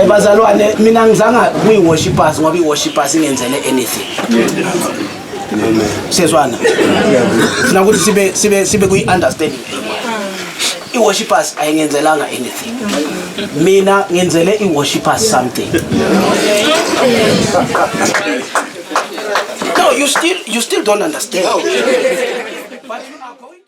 bazalwane mina ngizanga kuyi worshipers ngoba i-worshipers ingenzele anything. Sezwana. Funa ukuthi sibe kuyi understanding. I-worshipers ayingenzelanga anything. Mina ngenzele i-worshipers something. No, you still don't understand. But you are going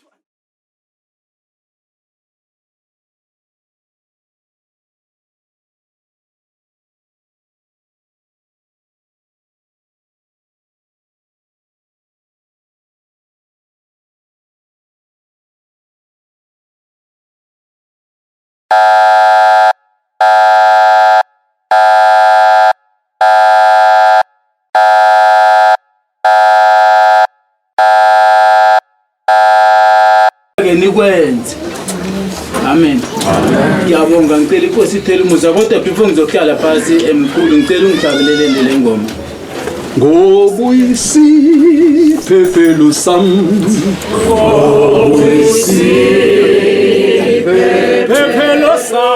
to nikwenze. Amen. Ngiyabonga ngicela inkosi ithele umuza kodwa before ngizokuhlala phansi emkhulu ngicela ungijabulele le ngoma. Uyisiphephelo sami. Uyisiphephelo sami.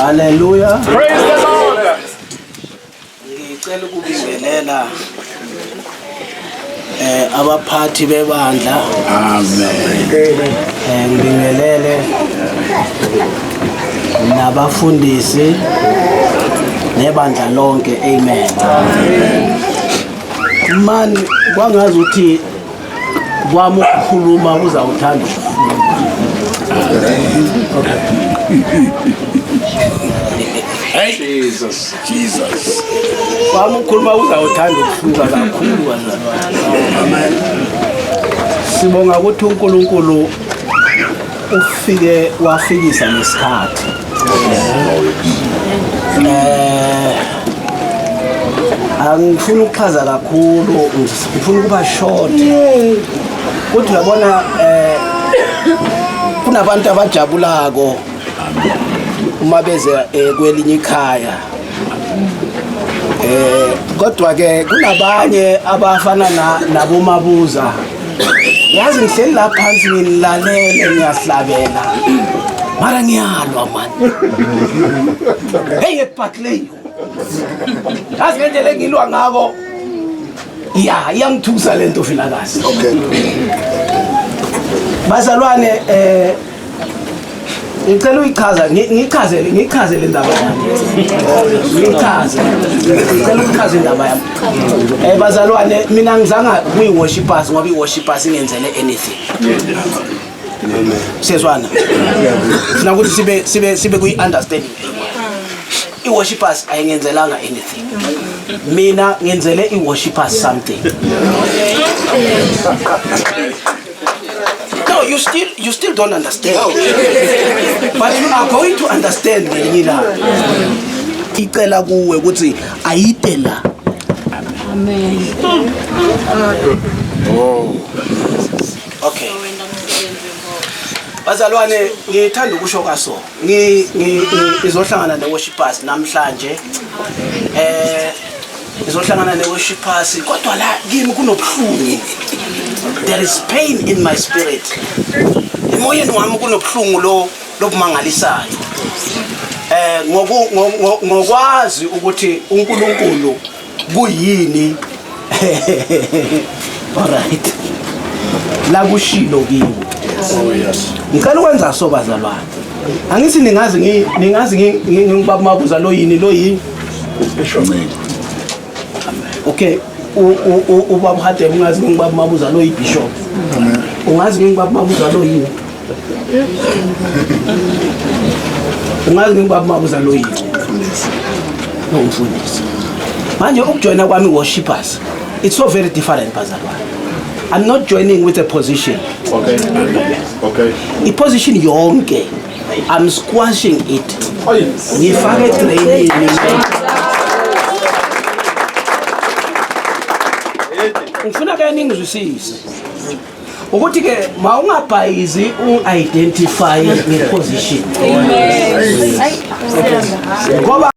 Hallelujah. Praise the Lord. Ngicela ukubingelela abaphathi bebandla. Amen. Ngibingelele nabafundisi nebandla lonke. Amen. Man kwangazi uthi kwami ukukhuluma uzawuthanda ukufunda. Jesus. Wami ukhuluma uzawuthanda ukuhluka kakhulu wazalwane. Sibonga ukuthi uNkulunkulu wafikisa nesikhathi. Angifuni ukuchaza kakhulu, ngifuna ukuba short. Kodwa uyabona kunabantu abajabulako uma beze kwelinye ikhaya. Kodwa ke kunabanye abafana nabomabuza. Yazi ngihleli la phansi ngilalele ngiyahlabela. Mara ngiyalwa man. Hey eParkleyo. Yazi ngendlela engilwa ngako. Iyangithusa lento filakazi. Okay. Bazalwane ngicela uyichaza ngichaze le ndaba yami. Ngicela ukuchaza indaba yami. Bazalwane mina ngizanga kuyi-worshipers ngoba i-worshipers ingenzele anything. Siyezwana. Sina ukuthi sibe kuyi-understanding. I-worshipers ayingenzelanga anything. Mina ngenzele i-worshipers something. No, you still don't understand. But you are going to understand ngelinye. Icela kuwe ukuthi ayide la. Amen. Oh. Okay. Bazalwane ngithanda ukusho kaso. Ngizohlangana ne-worshipers namhlanje. Ngizohlangana ne-worshipers kodwa la kimi kunobuhlungu. There is pain in my spirit. Emoyeni wami kunobuhlungu lobumangalisayo. Ngokwazi ukuthi uNkulunkulu kuyini. Alright. La kushilo kimi. Oh yes. Ngicela ukwenza so bazalwane. Angithi ningazi ngibamabuza lo yini. Okay. Ubaba hade ungazi ngibamabuza lo yibishop. Amen. Ungazi ngibamabuza lo yini. Ungazi ngibamabuza lo yini. No mfundisi. Manje ukujoina kwami worshipers. It's so very different bazalwane. I'm not joining with a position. Okay. A position yonke. I'm squashing it. Oh yes. Ngifake training. Ngifuna ke ningizwisise. Ukuthi ke mawungabhayizi u-identify ngeposition. Amen. Ngoba